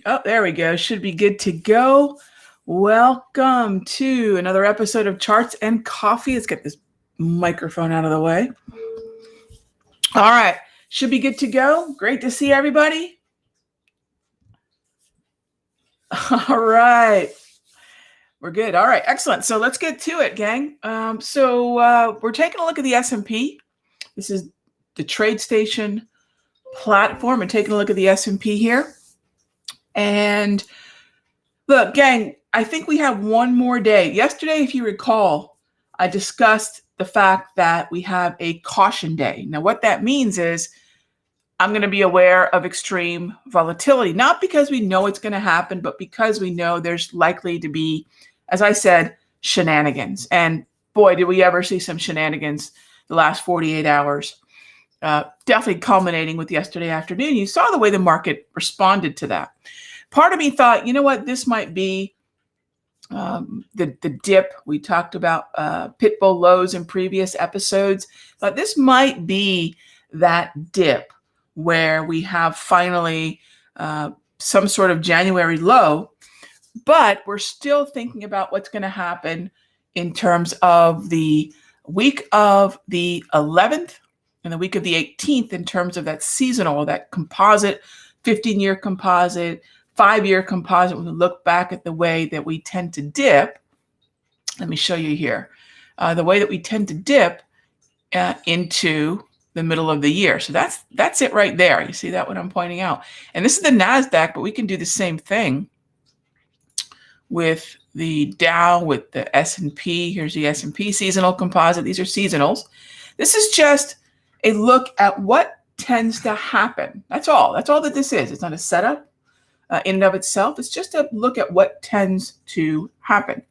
Oh, there we go. Should be good to go. Welcome to another episode of Charts and Coffee. Let's get this microphone out of the way. All right. Should be good to go. Great to see everybody. All right. We're good. All right. Excellent. So let's get to it, gang. We're taking a look at the S&P. This is the TradeStation platform and taking a look at the S&P here. And look, gang, I think we have one more day. Yesterday, if you recall, I discussed the fact that we have a caution day. Now, what that means is I'm going to be aware of extreme volatility, not because we know it's going to happen, but because we know there's likely to be, as I said, shenanigans. And boy, did we ever see some shenanigans the last 48 hours. Definitely culminating with yesterday afternoon. You saw the way the market responded to that. Part of me thought, you know what, this might be the dip. We talked about Pitbull lows in previous episodes, but this might be that dip where we have finally some sort of January low, but we're still thinking about what's going to happen in terms of the week of the 11th and the week of the 18th in terms of that seasonal, that composite, 15-year composite, 5-year composite. When we look back at the way that we tend to dip, let me show you here, the way that we tend to dip into the middle of the year. So that's it right there. You see that what I'm pointing out? And this is the NASDAQ, but we can do the same thing with the Dow, with the S&P. Here's the S&P seasonal composite. These are seasonals. This is just a look at what tends to happen. That's all. That's all that this is. It's not a setup in and of itself. It's just a look at what tends to happen.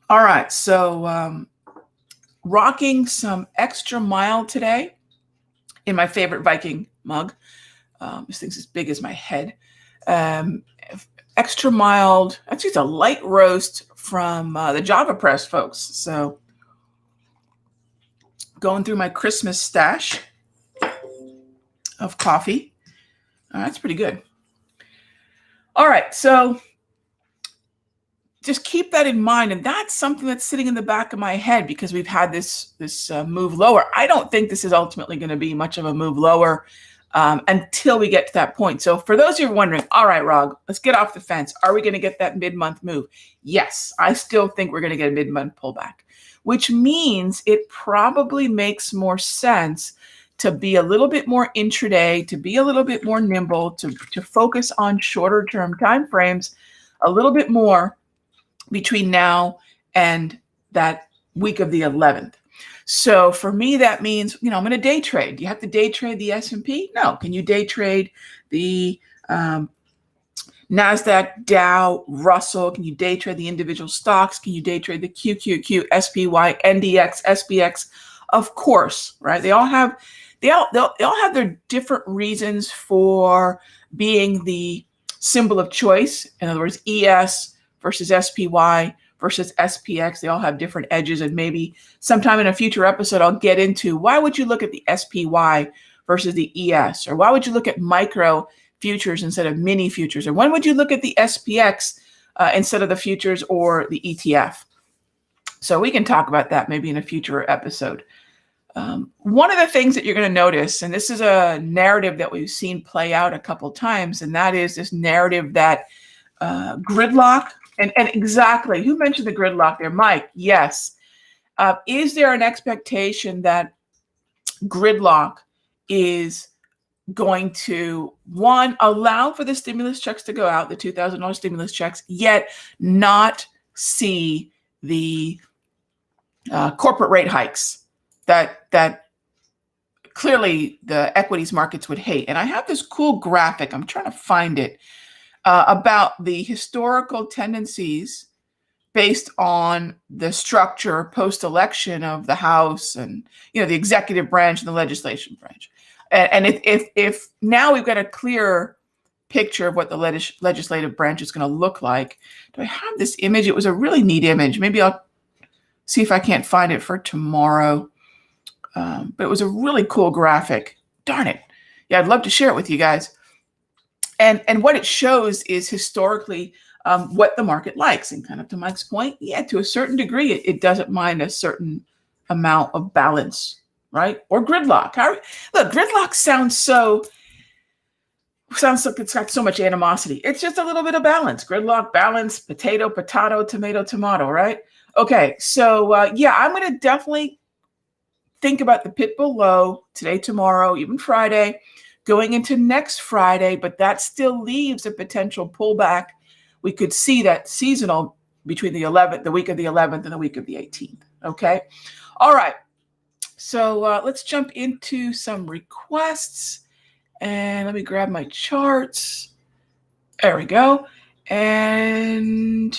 All right. So rocking some extra mild today in my favorite Viking mug. This thing's as big as my head. Extra mild. That's just a light roast from the Java Press folks. So going through my Christmas stash of coffee. That's pretty good. All right, so just keep that in mind. And that's something that's sitting in the back of my head because we've had this move lower. I don't think this is ultimately going to be much of a move lower until we get to that point. So for those of you wondering, all right, Rog, let's get off the fence. Are we going to get that mid-month move? Yes, I still think we're going to get a mid-month pullback, which means it probably makes more sense to be a little bit more intraday, to be a little bit more nimble, to focus on shorter term timeframes a little bit more between now and that week of the 11th. So for me, that means, I'm going to day trade. Do you have to day trade the S&P? No. Can you day trade the NASDAQ, Dow, Russell? Can you day trade the individual stocks? Can you day trade the QQQ, SPY, NDX, SPX? Of course, right? They'll all have their different reasons for being the symbol of choice. In other words, ES versus SPY versus SPX. They all have different edges, and maybe sometime in a future episode, I'll get into why would you look at the SPY versus the ES, or why would you look at micro futures instead of mini futures, or when would you look at the SPX instead of the futures or the ETF? So we can talk about that maybe in a future episode. One of the things that you're going to notice, and this is a narrative that we've seen play out a couple times, and that is this narrative that gridlock, and exactly, who mentioned the gridlock there? Mike, yes. Is there an expectation that gridlock is going to, one, allow for the stimulus checks to go out, the $2,000 stimulus checks, yet not see the corporate rate hikes that clearly the equities markets would hate. And I have this cool graphic, I'm trying to find it, about the historical tendencies based on the structure post-election of the House and, you know, the executive branch and the legislation branch. And if now we've got a clear picture of what the legislative branch is going to look like. Do I have this image? It was a really neat image. Maybe I'll see if I can't find it for tomorrow. But it was a really cool graphic. Darn it. Yeah, I'd love to share it with you guys. And what it shows is historically what the market likes. And kind of to Mike's point, yeah, to a certain degree, it doesn't mind a certain amount of balance, right? Or gridlock. Look, gridlock sounds like it's got so much animosity. It's just a little bit of balance. Gridlock, balance, potato, tomato, right? Okay, so yeah, I'm going to definitely think about the pit below today, tomorrow, even Friday, going into next Friday, but that still leaves a potential pullback. We could see that seasonal between the week of the 11th and the week of the 18th, okay? All right, so let's jump into some requests. And let me grab my charts. There we go. And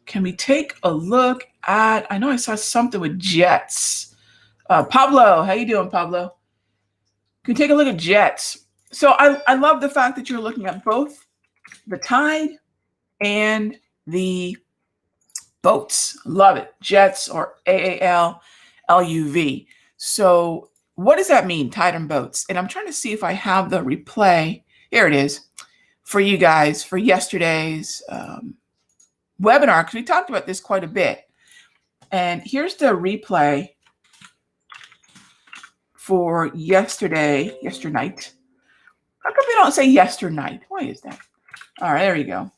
can we take a look at, I know I saw something with Jets. Pablo, how you doing, Pablo? Can we take a look at Jets? So I love the fact that you're looking at both the tide and the boats. Love it. Jets, or AAL, LUV. So what does that mean, tide and boats? And I'm trying to see if I have the replay. Here it is for you guys for yesterday's webinar, because we talked about this quite a bit. And here's the replay for yesternight. How come they don't say yesternight? Why is that? All right, there you go.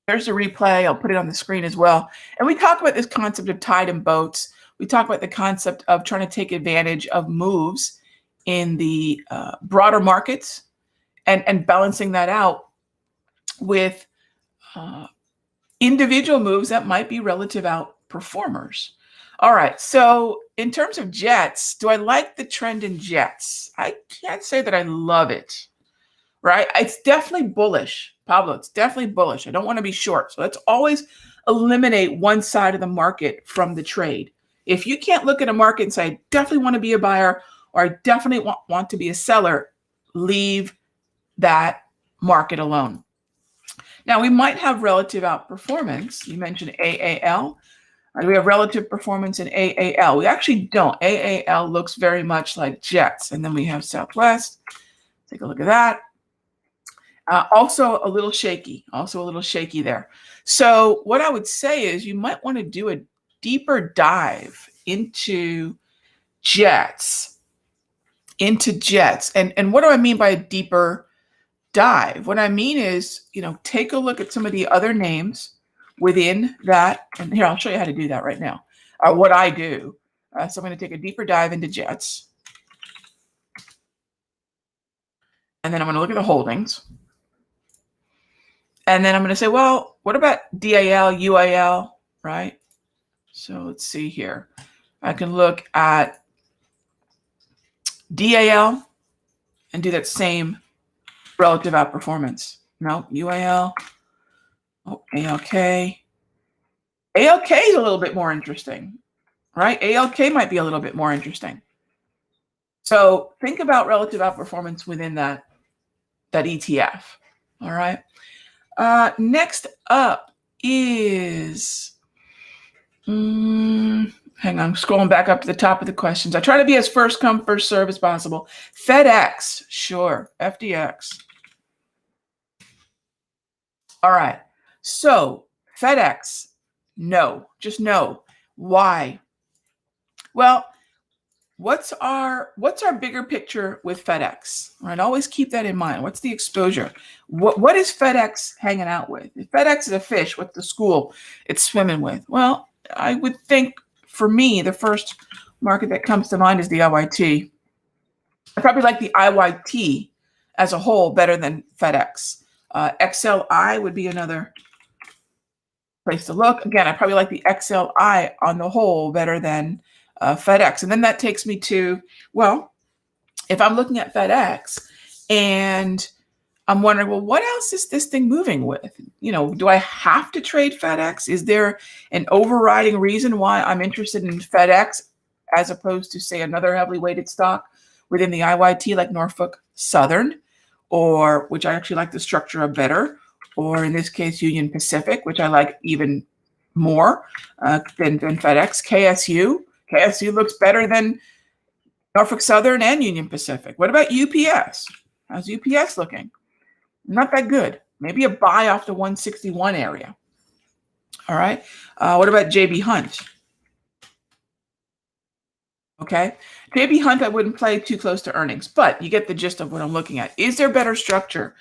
There's the replay. I'll put it on the screen as well. And we talk about this concept of tide and boats. We talk about the concept of trying to take advantage of moves in the broader markets and balancing that out with individual moves that might be relative outperformers. All right, so in terms of Jets, do I like the trend in Jets? I can't say that I love it, right? It's definitely bullish, Pablo. It's definitely bullish. I don't want to be short. So let's always eliminate one side of the market from the trade. If you can't look at a market and say, I definitely want to be a buyer, or I definitely want to be a seller, leave that market alone. Now, we might have relative outperformance. You mentioned AAL. We have relative performance in AAL. We actually don't. AAL looks very much like Jets. And then we have Southwest. Take a look at that. Also a little shaky. There. So what I would say is you might want to do a deeper dive into Jets. And what do I mean by a deeper dive? What I mean is, take a look at some of the other names within that. And here, I'll show you how to do that right now. What I do. So I'm going to take a deeper dive into Jets. And then I'm going to look at the holdings. And then I'm going to say, well, what about DAL, UAL, right? So let's see here. I can look at DAL and do that same relative outperformance. No, UAL. Oh, ALK. ALK is a little bit more interesting, right? ALK might be a little bit more interesting. So think about relative outperformance within that ETF. All right. Next up is, hang on, I'm scrolling back up to the top of the questions. I try to be as first come, first serve as possible. FedEx, sure. FDX. All right. So FedEx, no, just no. Why? Well, what's our bigger picture with FedEx? Right, always keep that in mind. What's the exposure? What is FedEx hanging out with? If FedEx is a fish, what's the school it's swimming with? Well, I would think for me, the first market that comes to mind is the LYT. I probably like the IYT as a whole better than FedEx. XLI would be another place to look. Again, I probably like the XLI on the whole better than FedEx. And then that takes me to, well, if I'm looking at FedEx and I'm wondering, well, what else is this thing moving with? You know, do I have to trade FedEx? Is there an overriding reason why I'm interested in FedEx as opposed to, say, another heavily weighted stock within the IYT like Norfolk Southern, or which I actually like the structure of better, or in this case, Union Pacific, which I like even more than FedEx. KSU looks better than Norfolk Southern and Union Pacific. What about UPS? How's UPS looking? Not that good. Maybe a buy off the 161 area. All right. What about JB Hunt? Okay. JB Hunt, I wouldn't play too close to earnings, but you get the gist of what I'm looking at. Is there better structure?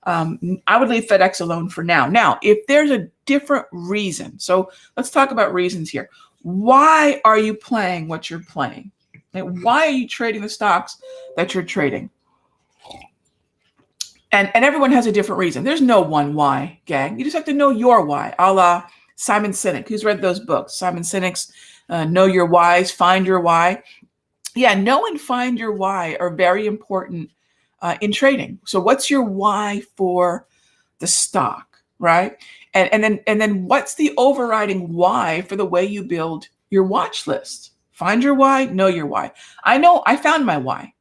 I would leave FedEx alone for now. Now, if there's a different reason, so let's talk about reasons here. Why are you playing what you're playing? Like, why are you trading the stocks that you're trading? And everyone has a different reason. There's no one why, gang. You just have to know your why, a la Simon Sinek. Who's read those books? Simon Sinek's Know Your Whys, Find Your Why. Yeah, know and find your why are very important in trading. So what's your why for the stock, right? And then what's the overriding why for the way you build your watch list? Find your why, know your why. I found my why.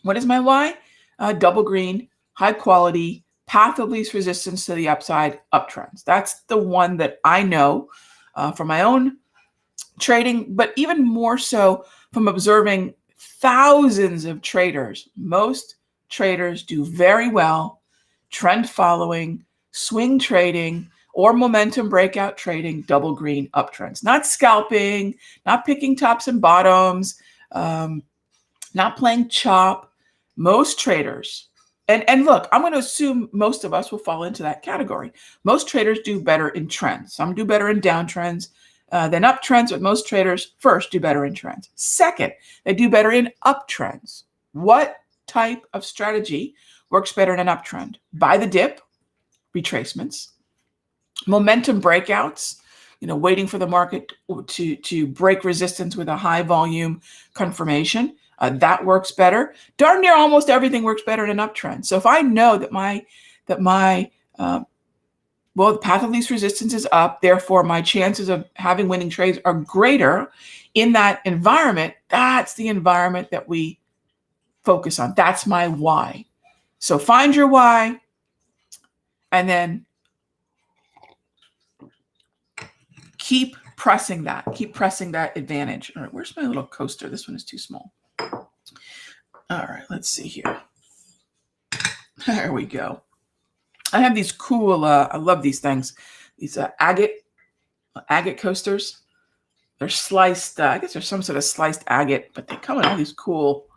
What is my why? Double green, high quality, path of least resistance to the upside, uptrends. That's the one that I know from my own trading, but even more so from observing thousands of traders. Most traders do very well trend following, swing trading, or momentum breakout trading, double green uptrends. Not scalping, not picking tops and bottoms, not playing chop. Most traders, and look, I'm going to assume most of us will fall into that category. Most traders do better in trends. Some do better in downtrends than uptrends, but most traders first do better in trends. Second, they do better in uptrends. What type of strategy works better in an uptrend? Buy the dip, retracements, momentum breakouts, waiting for the market to break resistance with a high volume confirmation. That works better. Darn near almost everything works better in an uptrend. So if I know that the path of least resistance is up, therefore my chances of having winning trades are greater in that environment, that's the environment that we focus on. That's my why. So find your why, and then keep pressing that advantage. All right, where's my little coaster? This one is too small. All right, let's see here. There we go. I have these cool, I love these things. These agate coasters. They're sliced, I guess there's some sort of sliced agate, but they come in all these cool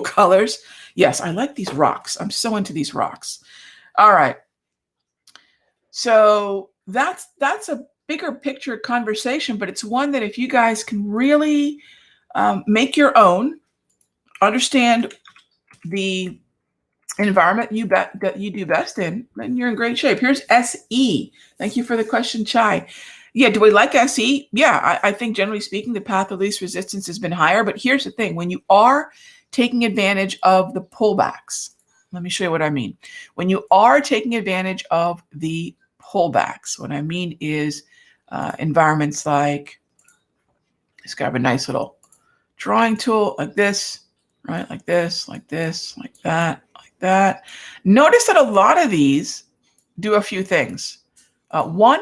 colors. Yes, I like these rocks. I'm so into these rocks. All right. So that's a bigger picture conversation, but it's one that if you guys can really make your own, understand the environment that you do best in, then you're in great shape. Here's SE. Thank you for the question, Chai. Yeah, do we like SE? Yeah, I think generally speaking, the path of least resistance has been higher. But here's the thing. When you are taking advantage of the pullbacks, let me show you what I mean. When you are taking advantage of the pullbacks, what I mean is environments like, let's grab a nice little drawing tool like this, right? Like this, like this, like that, like that. Notice that a lot of these do a few things. One,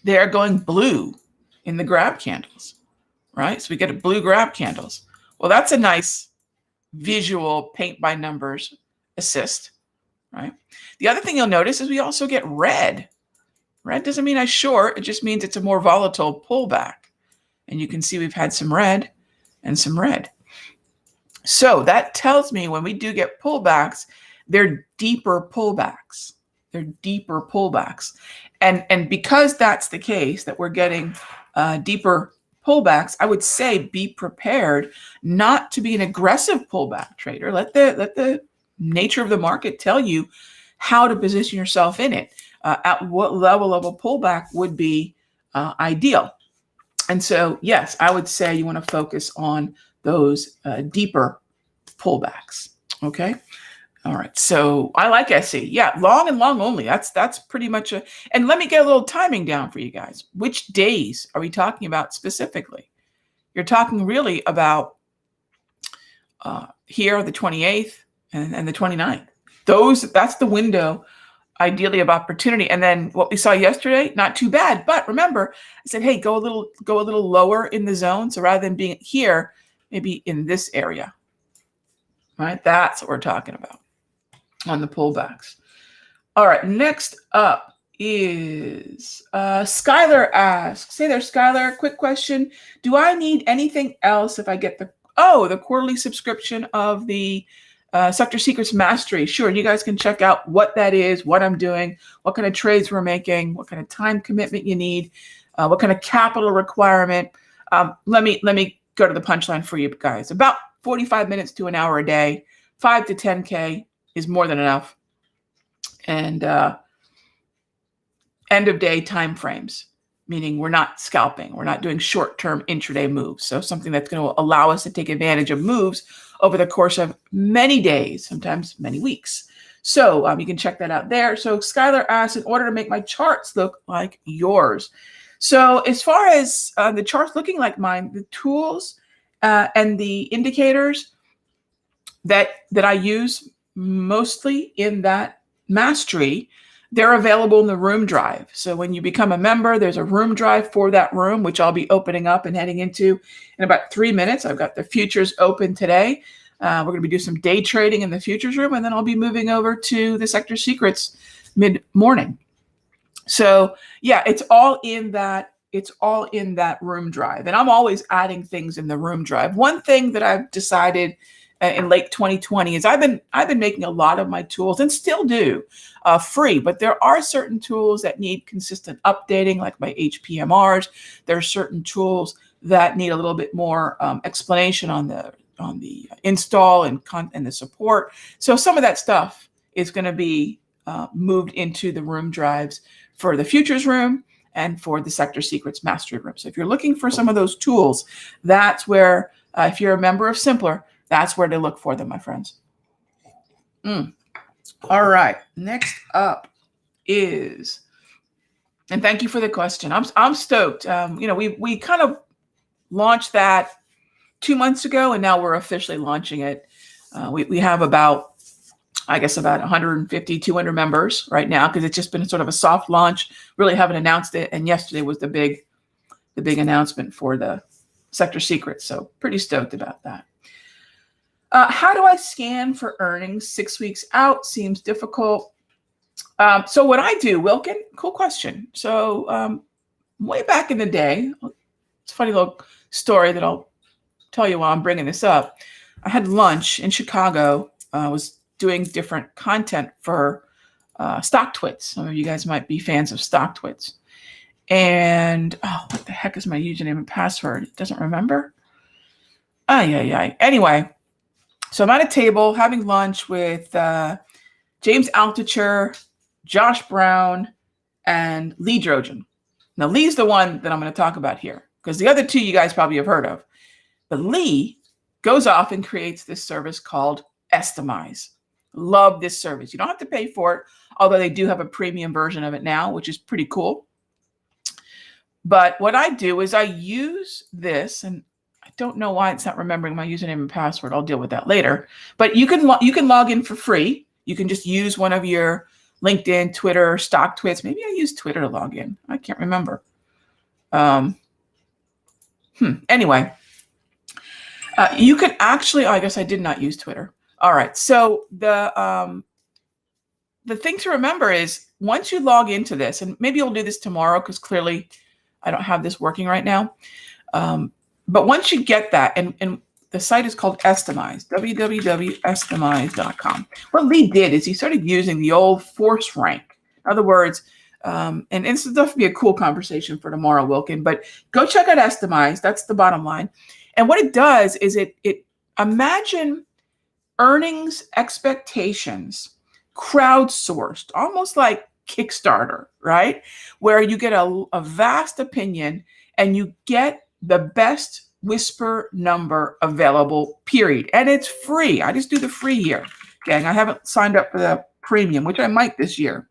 they're going blue in the grab candles, right? So we get a blue grab candles. Well, that's a nice visual paint by numbers assist, right? The other thing you'll notice is we also get red. Red doesn't mean I short. It just means it's a more volatile pullback. And you can see we've had some red and some red. So that tells me when we do get pullbacks, they're deeper pullbacks. They're deeper pullbacks. And because that's the case, that we're getting deeper pullbacks, I would say be prepared not to be an aggressive pullback trader. Let the nature of the market tell you how to position yourself in it. At what level of a pullback would be ideal. And so, yes, I would say you want to focus on those deeper pullbacks. Okay. All right. So I like SE. Yeah. Long and long only. That's pretty much and let me get a little timing down for you guys. Which days are we talking about specifically? You're talking really about here, the 28th and the 29th. That's the window ideally of opportunity. And then what we saw yesterday, not too bad. But remember, I said, hey, go a little lower in the zone. So rather than being here, maybe in this area. Right? That's what we're talking about on the pullbacks. All right, next up is Skylar asks, hey there, Skylar, quick question. Do I need anything else if I get the quarterly subscription of the Sector Secrets Mastery? Sure, you guys can check out what that is, what I'm doing, what kind of trades we're making, what kind of time commitment you need, what kind of capital requirement. Let me go to the punchline for you guys. About 45 minutes to an hour a day, 5 to 10K is more than enough. And end of day time frames, meaning we're not scalping. We're not doing short-term intraday moves. So something that's going to allow us to take advantage of moves over the course of many days, sometimes many weeks. So you can check that out there. So Skylar asks, in order to make my charts look like yours. So as far as the charts looking like mine, the tools and the indicators that I use mostly in that mastery, they're available in the room drive. So when you become a member, there's a room drive for that room, which I'll be opening up and heading into in about 3 minutes. I've got the futures open today. We're going to be doing some day trading in the futures room, and then I'll be moving over to the Sector Secrets mid-morning. So yeah, it's all in that room drive. And I'm always adding things in the room drive. One thing that I've decided in late 2020 is I've been making a lot of my tools, and still do, free, but there are certain tools that need consistent updating, like my HPMRs. There are certain tools that need a little bit more explanation on the install and the support. So some of that stuff is going to be moved into the room drives for the futures room and for the Sector Secrets Mastery room. So if you're looking for some of those tools, that's where, if you're a member of Simpler, that's where to look for them, my friends. All right. Next up is, and thank you for the question. I'm stoked. We kind of launched that 2 months ago, and now we're officially launching it. We have about 150, 200 members right now, because it's just been sort of a soft launch. Really haven't announced it. And yesterday was the big announcement for the Sector Secrets. So pretty stoked about that. How do I scan for earnings 6 weeks out? Seems difficult. So what I do, Wilkin, cool question. So way back in the day, it's a funny little story that I'll tell you while I'm bringing this up. I had lunch in Chicago. I was doing different content for StockTwits. Some of you guys might be fans of StockTwits. And what the heck is my username and password? It doesn't remember. Anyway. So I'm at a table having lunch with James Altucher, Josh Brown, and Lee Drogen. Now, Lee's the one that I'm going to talk about here, because the other two you guys probably have heard of. But Lee goes off and creates this service called Estimize. Love this service. You don't have to pay for it, although they do have a premium version of it now, which is pretty cool. But what I do is I use this, and I don't know why it's not remembering my username and password. I'll deal with that later. But you can log in for free. You can just use one of your LinkedIn, Twitter, StockTwits. Maybe I use Twitter to log in. I can't remember. Anyway, you could actually. I guess I did not use Twitter. All right. So the thing to remember is once you log into this, and maybe you'll do this tomorrow because clearly I don't have this working right now. But once you get that, and the site is called Estimize, www.estimize.com. What Lee did is he started using the old force rank. In other words, And it's stuff to be a cool conversation for tomorrow, Wilkin. But go check out Estimize. That's the bottom line. And what it does is it imagine earnings expectations crowdsourced, almost like Kickstarter, right? Where you get a vast opinion and you get the best whisper number available, period. And it's free. I just do the free here, gang. I haven't signed up for the premium, which I might this year.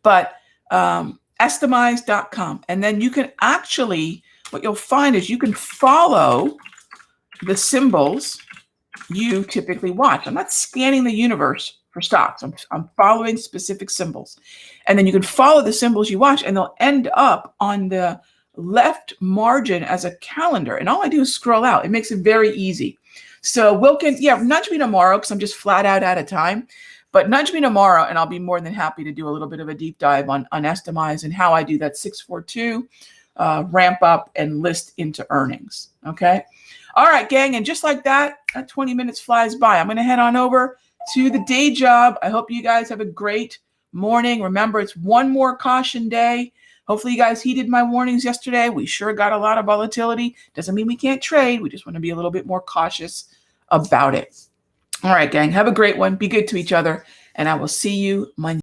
But estimize.com. And then you can actually, what you'll find is you can follow the symbols you typically watch. I'm not scanning the universe for stocks. I'm following specific symbols. And then you can follow the symbols you watch, and they'll end up on the left margin as a calendar. And all I do is scroll out. It makes it very easy. So Wilkin, yeah, nudge me tomorrow because I'm just flat out of time. But nudge me tomorrow, and I'll be more than happy to do a little bit of a deep dive on Estimize and how I do that 642 ramp up and list into earnings. Okay. All right, gang. And just like that 20 minutes flies by. I'm going to head on over to the day job. I hope you guys have a great morning. Remember, it's one more caution day. Hopefully you guys heeded my warnings yesterday. We sure got a lot of volatility. Doesn't mean we can't trade. We just want to be a little bit more cautious about it. All right, gang. Have a great one. Be good to each other. And I will see you Monday.